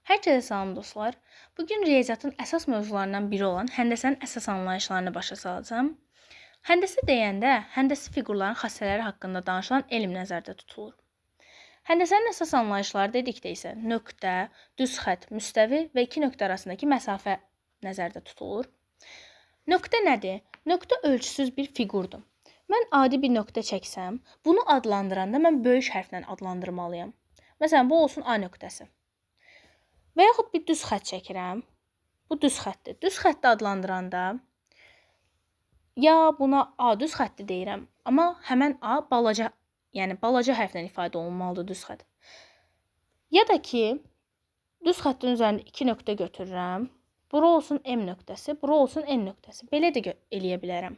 Hər kəsə salam dostlar. Bugün riyaziyyatın əsas mövzularından biri olan həndəsənin əsas anlayışlarını başa salacağam. Həndəsə deyəndə həndəsi fiqurların xassələri haqqında danışılan elm nəzərdə tutulur. Həndəsənin əsas anlayışları dedikdə isə nöqtə, düz xətt, müstəvi və iki nöqtə arasındakı məsafə nəzərdə tutulur. Nöqtə nədir? Nöqtə ölçüsüz bir fiqurdur. Mən adi bir nöqtə çəksəm, bunu adlandıranda mən böyük hərflə adlandırmalıyam. Məsələn, bu olsun A nöqtəsi. Və yaxud bir düz xətt çəkirəm. Bu düz xəttdir. Düz xətti adlandıranda ya buna A düz xətti deyirəm, amma həmən A balaca, yəni balaca hərflə ifadə olunmalıdır düz xətt. Ya da ki, düz xəttin üzərində iki nöqtə götürürəm. Bura olsun M nöqtəsi, bura olsun N nöqtəsi. Belə də eləyə bilərəm.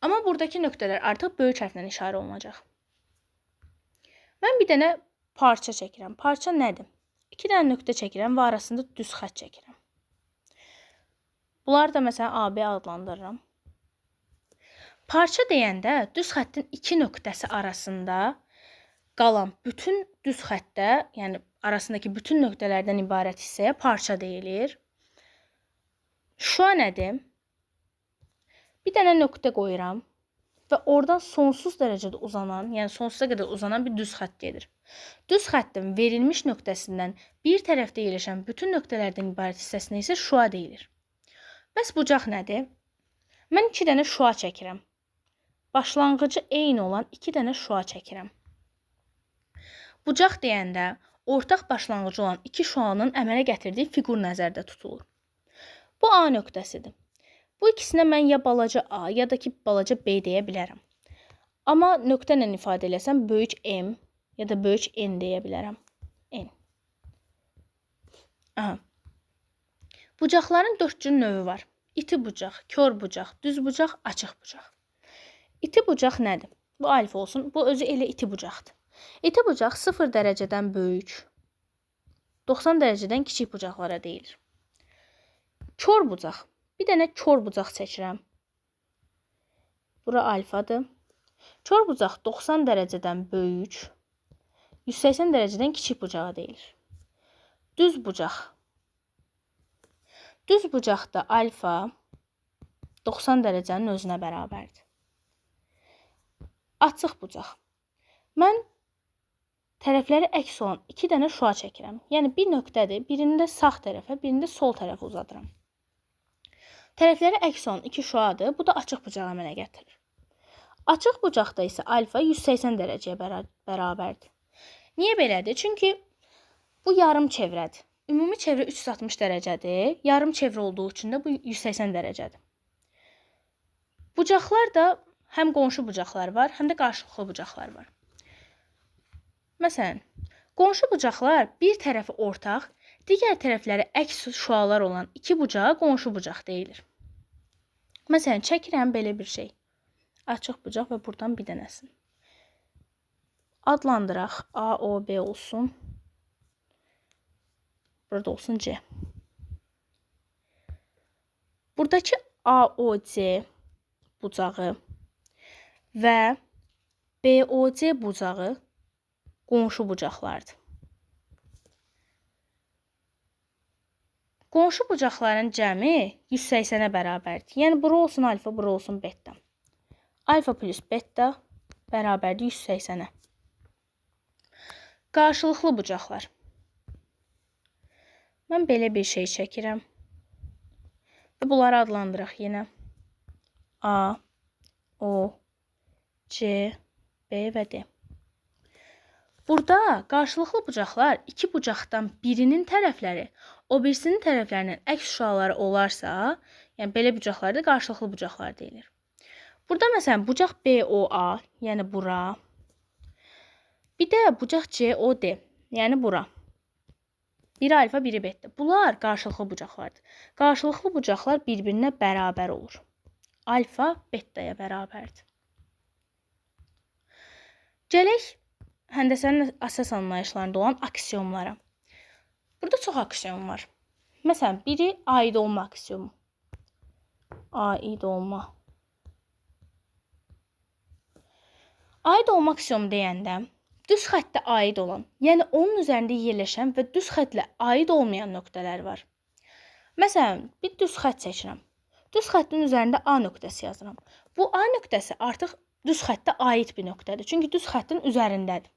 Amma buradakı nöqtələr artıq böyük hərflə işarə olunacaq. Mən bir dənə parça çəkirəm. Parça nədir? İki dənə nöqtə çəkirəm və arasında düz xətt çəkirəm. Bunları da məsələn AB adlandırıram. Parça deyəndə düz xəttin iki nöqtəsi arasında qalan bütün düz xəttə, yəni arasındakı bütün nöqtələrdən ibarət hissəyə parça deyilir. Şua nədir? Bir dənə nöqtə qoyuram və oradan sonsuz dərəcədə uzanan, yəni sonsuza qədər uzanan bir düz xətt gedir. Düz xəttin verilmiş nöqtəsindən bir tərəfdə yerləşən bütün nöqtələrdən ibarət hissəsinə isə şua deyilir. Bəs bucaq nədir? Mən iki dənə şua çəkirəm. Başlanğıcı eyni olan iki dənə şua çəkirəm. Bucaq deyəndə ortaq başlanğıcı olan iki şuanın əmələ gətirdiyi fiqur nəzərdə tutulur. Bu A nöqtəsidir. Bu ikisinə mən ya balaca A, ya da ki balaca B deyə bilərəm. Amma nöqtə ilə ifadə eləsəm böyük M ya da böyük N deyə bilərəm. N. Aha. Bucaqların 4 cür növü var. İti bucaq, kör bucaq, düz bucaq, açıq bucaq. İti bucaq nədir? Bu alfa olsun. Bu özü elə iti bucaqdır. İti bucaq 0 dərəcədən böyük, 90 dərəcədən kiçik bucaqlara deyilir. Kör bucaq. Bir dənə kör bucaq çəkirəm. Bura alfadır. Kör bucaq 90 dərəcədən böyük, 180 dərəcədən kiçik bucağa deyilir. Düz bucaq. Düz bucaqda alfa 90 dərəcənin özünə bərabərdir. Açıq bucaq. Mən tərəfləri əks olan iki dənə şua çəkirəm. Yəni bir nöqtədir, birini də sağ tərəfə, birini də sol tərəfə uzadıram. Tərəfləri əks olan iki şuadır, bu da açıq bucağa əmələ gətirir. Açıq bucaqda isə alfa 180 dərəcəyə bərabərdir. Niyə belədir? Çünki bu yarım çevrədir. Ümumi çevrə 360 dərəcədir. Yarım çevrə olduğu üçün də bu 180 dərəcədir. Bucaqlar da həm qonşu bucaqlar var, həm də qarşılıqlı bucaqlar var. Məsələn, qonşu bucaqlar bir tərəfi ortaq, digər tərəfləri əks şualar olan iki bucağa qonşu bucaq deyilir. Məsələn, çəkirəm belə bir şey. Açıq bucaq və buradan bir dənəsin. Adlandıraq. A, O, B olsun. Burada olsun C. Buradakı A, O, C bucağı və B, O, C bucağı qonşu bucaqlardır. Qonşu bucaqların cəmi 180-ə bərabərdir. Yəni, bura olsun alfa, bura olsun beta. Alfa plus beta bərabərdir 180-ə. Qarşılıqlı bucaqlar. Mən belə bir şey çəkirəm. Və bunları adlandıraq yenə. A, O, C, B və D. Burada qarşılıqlı bucaqlar iki bucaqdan birinin tərəfləri o birisinin tərəflərinin əks şuaları olarsa, yəni belə bucaqlarda qarşılıqlı bucaqlar deyilir. Burada məsələn bucaq BOA, yəni bura. Bir də bucaq COD, yəni bura. Biri alfa, biri beta. Bunlar qarşılıqlı bucaqlardır. Qarşılıqlı bucaqlar bir-birinə bərabər olur. Alfa betaya bərabərdir. Gələk həndəsənin əsas anlayışlarında olan aksiyomlara. Burada çox aksiyom var. Məsələn, biri aid olma aksiyomu. Aid olma. Aid olma aksiyomu deyəndə düz xəttə aid olan, yəni onun üzərində yerləşən və düz xəttlə aid olmayan nöqtələr var. Məsələn, bir düz xətt çəkirəm. Düz xəttin üzərində A nöqtəsi yazıram. Bu A nöqtəsi artıq düz xəttə aid bir nöqtədir. Çünki düz xəttin üzərindədir.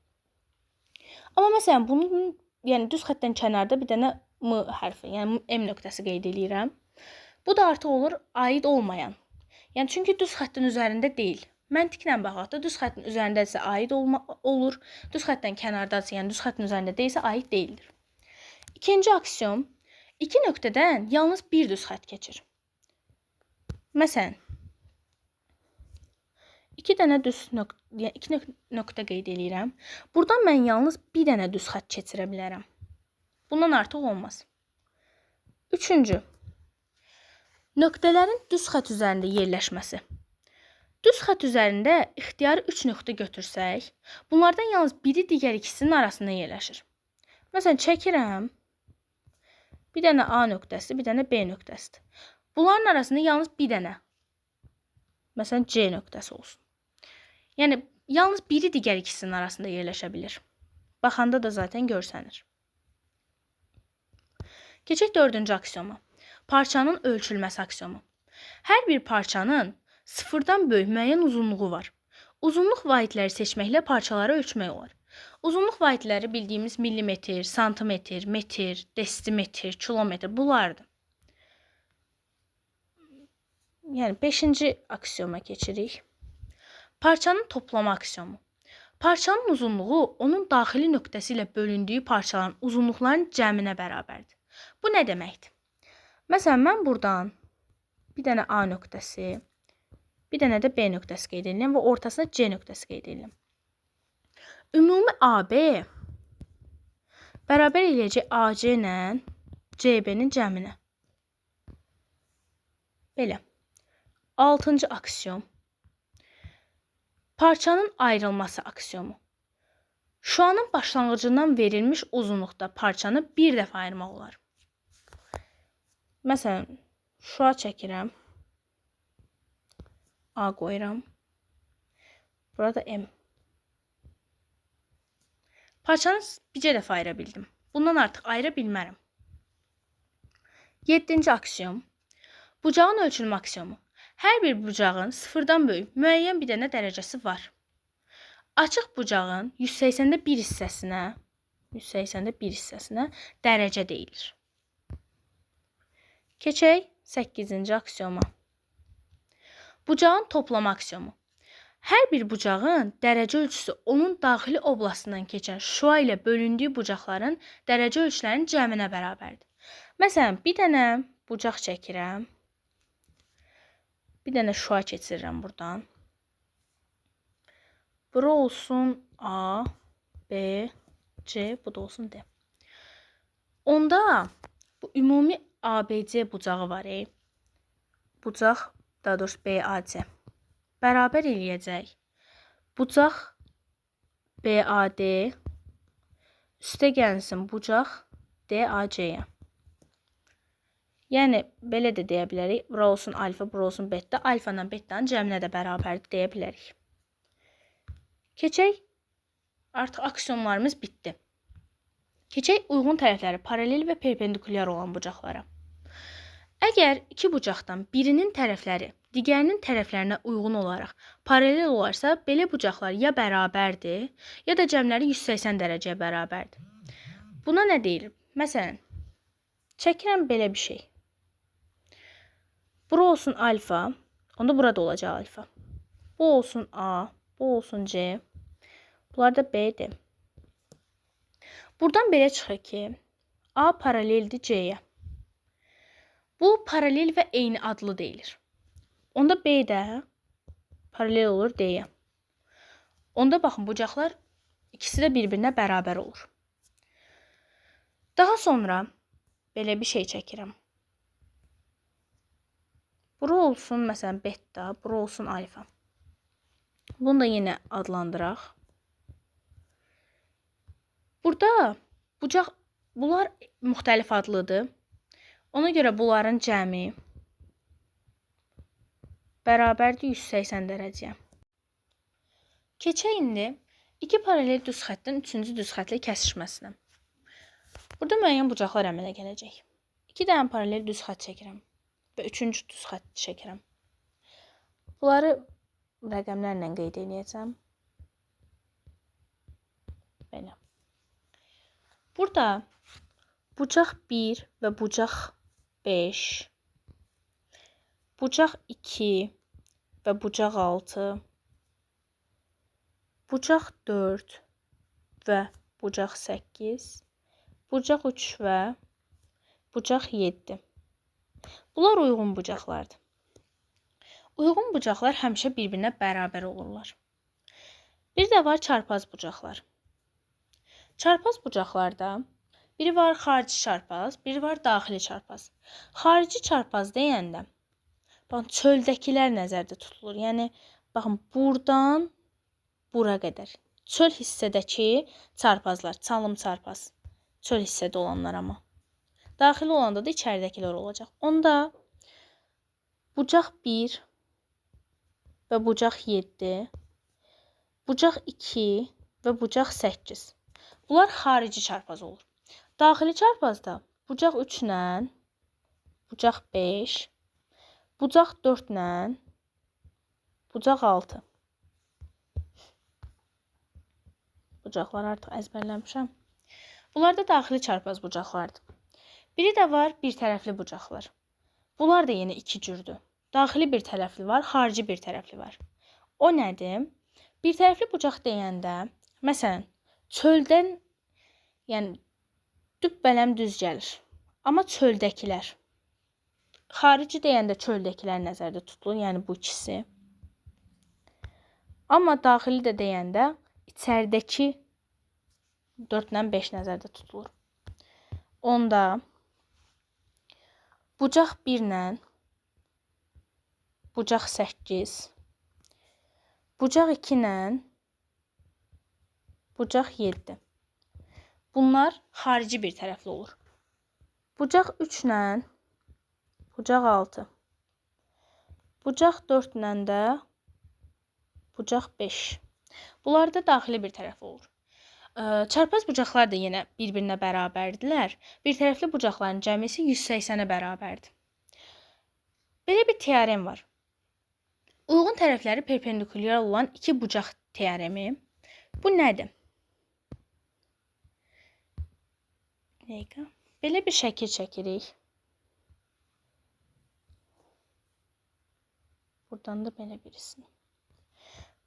Amma məsələn, bunun yəni düz xəttdən kənarda bir dənə M hərfi, yəni M nöqtəsi qeyd edirəm. Bu da artıq olur aid olmayan. Yəni çünki düz xəttin üzərində deyil. Məntiqlə baxaq da düz xəttin üzərindəsə aid olur. Düz xəttdən kənardadsa, yəni düz xəttin üzərində deyilsə aid deyildir. İkinci aksiom. İki nöqtədən yalnız bir düz xətt keçir. Məsələn, iki nöqtə qeyd edirəm. Buradan mən yalnız bir dənə düz xətt keçirə bilərəm. Bundan artıq olmaz. Üçüncü. Nöqtələrin düz xətt üzərində yerləşməsi. Düz xətt üzərində ixtiyari 3 nöqtə götürsək, bunlardan yalnız biri digər ikisinin arasında yerləşir. Məsələn, çəkirəm. Bir dənə A nöqtəsi, bir dənə B nöqtəsidir. Bunların arasında yalnız bir dənə. Məsələn, C nöqtəsi olsun. Yəni, yalnız biri digər ikisinin arasında yerləşə bilir. Baxanda da zaten görsənir. Keçək dördüncü aksiyoma. Parçanın ölçülməsi aksiomu. Hər bir parçanın sıfırdan böyük müəyyən uzunluğu var. Uzunluq vahidləri seçməklə parçaları ölçmək olar. Uzunluq vahidləri bildiyimiz millimetr, santimetr, metr, desimetr, kilometr bunlardır. Yəni 5-ci aksiyoma keçirik. Parçanın toplama aksiomu. Parçanın uzunluğu onun daxili nöqtəsi ilə bölündüyü parçaların uzunluqlarının cəminə bərabərdir. Bu nə deməkdir? Məsələn, mən buradan bir dənə A nöqtəsi, bir dənə də B nöqtəsi qeyd edirəm və ortasına C nöqtəsi qeyd edirəm. Ümumi AB bərabər eləyəcək AC ilə CB-nin cəminə. Belə. 6-cı aksiyom. Parçanın ayrılması aksiyomu. Şuanın başlanğıcından verilmiş uzunluqda parçanı bir dəfə ayırmaq olar. Məsələn, şua çəkirəm. A qoyuram. Burada M. Parçanı bircə dəfə ayıra bildim. Bundan artıq ayıra bilmərəm. 7-ci aksiyom. Bucağın ölçülmə aksiyomu. Hər bir bucağın sıfırdan böyük müəyyən bir dənə dərəcəsi var. Açıq bucağın 180-də 1 hissəsinə dərəcə deyilir. Keçək 8-ci aksiyoma. Bucağın toplama aksiyomu. Hər bir bucağın dərəcə ölçüsü onun daxili oblastından keçən şua ilə bölündüyü bucaqların dərəcə ölçülərinin cəminə bərabərdir. Məsələn, bir dənə bucaq çəkirəm. Bir dənə şua keçirirəm buradan. Bura olsun A, B, C, bu da olsun D. Onda bu ümumi ABC bucağı var. Bucaq, daha doğrusu BAC. Bərabər eləyəcək. Bucaq BAD üstə gəlsin bucaq DAC-yə. Yəni, belə də deyə bilərik. Bura olsun alfa, bura olsun beta. Alfa ilə betanın cəminə də bərabərdir deyə bilərik. Keçək, artıq aksiyonlarımız bitdi. Keçək uyğun tərəfləri paralel və perpendikulyar olan bucaqlara. Əgər iki bucaqdan birinin tərəfləri digərinin tərəflərinə uyğun olaraq paralel olarsa, belə bucaqlar ya bərabərdir, ya da cəmləri 180 dərəcəyə bərabərdir. Buna nə deyilir? Məsələn, çəkirəm belə bir şey. Bura olsun alfa, onda burada olacaq alfa. Bu olsun A, bu olsun C, bunlar da B'dir. Buradan belə çıxır ki, A paraleldir C-yə. Bu paralel və eyni adlı deyilir. Onda B də paralel olur D-yə. Onda baxın, bucaqlar ikisi də bir-birinə bərabər olur. Daha sonra belə bir şey çəkirəm. Bura olsun, məsələn, beta, bura olsun alfa. Bunu da yenə adlandıraq. Burada bucaq, bunlar müxtəlif adlıdır. Ona görə bunların cəmi bərabərdir 180 dərəcəyə. Keçək indi İki paralel düz xəttin üçüncü düz xətlə kəsişməsinə. Burada müəyyən bucaqlar əmələ gələcək. 2 dənə paralel düz xətt çəkirəm və üçüncü düz xətt çəkirəm. Bunları rəqəmlərlə qeyd edəcəm. Belə. Burada bucaq 1 və bucaq 5, bucaq 2 və bucaq 6, bucaq 4 və bucaq 8, bucaq 3 və bucaq 7. Bunlar uyğun bucaqlardır. Uyğun bucaqlar həmişə bir-birinə bərabər olurlar. Bir də var çarpaz bucaqlar. Çarpaz bucaqlarda biri var xarici çarpaz, biri var daxili çarpaz. Xarici çarpaz deyəndə baxın çöldəkilər nəzərdə tutulur. Yəni baxın buradan bura qədər. Çöl hissədəki çarpazlar, çalım çarpaz. Çöl hissədə olanlar amma. Daxili olanda da içəridəkilər olacaq. Onda bucaq 1 və bucaq 7, bucaq 2 və bucaq 8. Bunlar xarici çarpaz olur. Daxili çarpazda bucaq 3 ilə bucaq 5, bucaq 4 ilə bucaq 6. Bucaqları artıq əzbərləmişəm. Bunlar da daxili çarpaz bucaqlardır. Biri də var bir tərəfli bucaqlar. Bunlar da yenə iki cürdür. Daxili bir tərəfli var, xarici bir tərəfli var. O nədir? Bir tərəfli bucaq deyəndə, məsələn, çöldən, yəni dübbələm düz gəlir. Amma çöldəkilər. Xarici deyəndə çöldəkilər nəzərdə tutulur, yəni bu ikisi. Amma daxili də deyəndə içəridəki 4 ilə 5 nəzərdə tutulur. Onda bucaq 1 ilə bucaq 8, bucaq 2 ilə bucaq 7. Bunlar xarici bir tərəfli olur. Bucaq 3 ilə bucaq 6, bucaq 4 ilə də bucaq 5. Bunlar da daxili bir tərəfli olur. Çarpaz bucaqlar da yenə bir-birinə bərabərdirlər. Bir tərəfli bucaqların cəmisi 180-ə bərabərdir. Belə bir teorem var. Uyğun tərəfləri perpendikulyar olan iki bucaq teoremi. Bu nədir? Belə bir şəkil çəkirik. Buradan da belə birisini.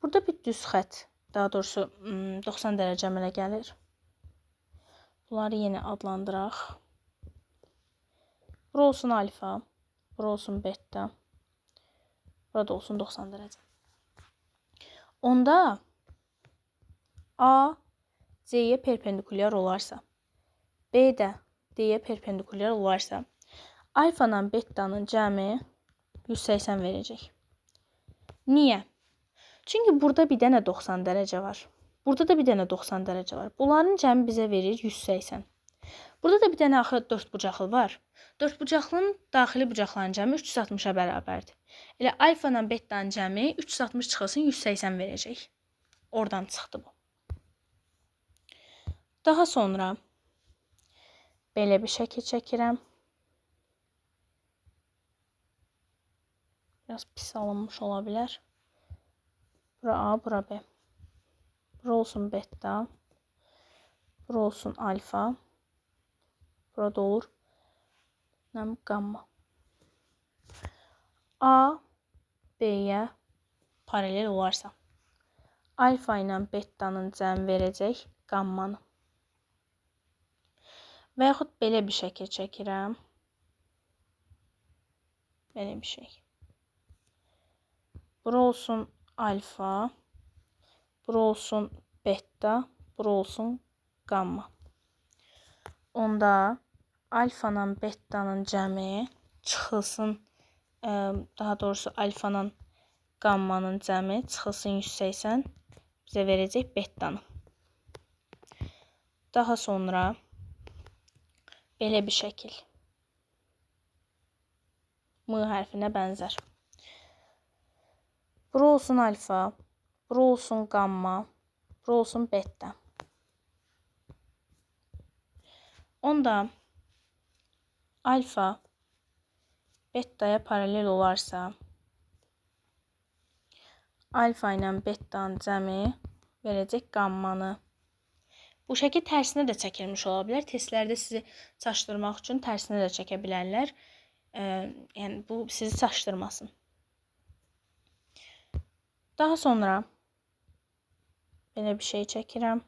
Burada bir düz xətt, daha doğrusu 90 dərəcə əmələ gəlir. Bunları yenə adlandıraq. Bura olsun alfa, bura olsun beta, burada olsun 90 dərəcə. Onda A C-yə perpendikulyar olarsa, B də D-yə perpendikulyar olarsa, alfa ilə betanın cəmi 180 verəcək. Niyə? Çünki burada bir dənə 90 dərəcə var. Burada da bir dənə 90 dərəcə var. Bunların cəmi bizə verir 180. Burada da bir dənə axı 4 bucaqlı var. 4 bucaqlının daxili bucaqların cəmi 360-a bərabərdir. Elə alfa ilə betanın cəmi 360 çıxılsın 180 verəcək. Oradan çıxdı bu. Daha sonra belə bir şəkil çəkirəm. Biraz pis alınmış ola bilər. Bura A, bura B. Bura olsun beta. Bura olsun alfa. Burada olur gamma. A, B-yə paralel olarsa, alfa ilə betanın cəmi verəcək gammanı. Və yaxud belə bir şəkil çəkirəm. Belə bir şey. Bura olsun alfa, bura olsun beta, bura olsun gamma. Onda alfa ilə betanın cəmi çıxılsın, daha doğrusu alfa ilə gammanın cəmi çıxılsın 180 bizə verəcək betanı. Daha sonra belə bir şəkil. M hərfinə bənzər. Bura olsun alfa, bura olsun gamma, Bura olsun beta. Onda alfa betaya paralel olarsa alfa ilə betanın cəmi verəcək qammanı. Bu şəkil tərsinə də çəkilmiş ola bilər. Testlərdə sizi çaşdırmaq üçün tərsinə də çəkə bilərlər. Yəni bu sizi çaşdırmasın. Daha sonra belə bir şey çəkirəm.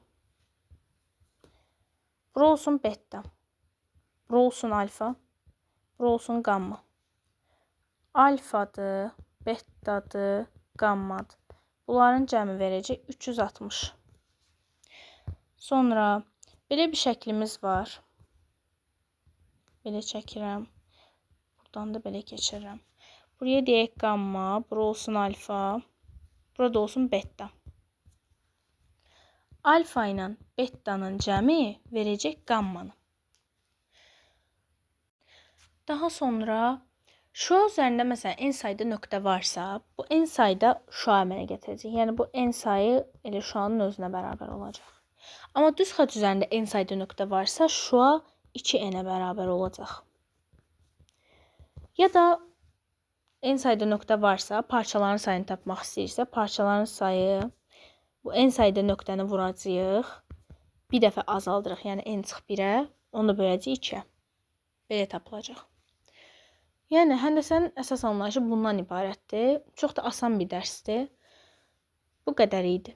Bura olsun beta. Bura olsun alfa. Bura olsun qamma. Alfadır, betadır, qammadır. Bunların cəmi verəcək 360. Sonra belə bir şəklimiz var. Belə çəkirəm. Buradan da belə keçirəm. Buraya deyək qamma, bura olsun alfa, burada olsun beta. Alfa ilə betanın cəmi verəcək qammanı. Daha sonra şua üzərində məsələn n sayda nöqtə varsa, bu n sayda şua əmələ gətirəcək. Yəni bu n sayı elə şuanın özünə bərabər olacaq. Amma düz xətt üzərində n sayda nöqtə varsa, şua 2n-ə bərabər olacaq. Ya da n sayda nöqtə varsa, parçaların sayını tapmaq istəyirsə, parçaların sayı bu n sayda nöqtəni vuracağıq. Bir dəfə azaldırıq, yəni n çıx 1-ə, onu böləcəyik 2-ə. Belə tapılacaq. Yəni həndəsənin əsas anlayışı bundan ibarətdir. Çox da asan bir dərsdir. Bu qədər idi.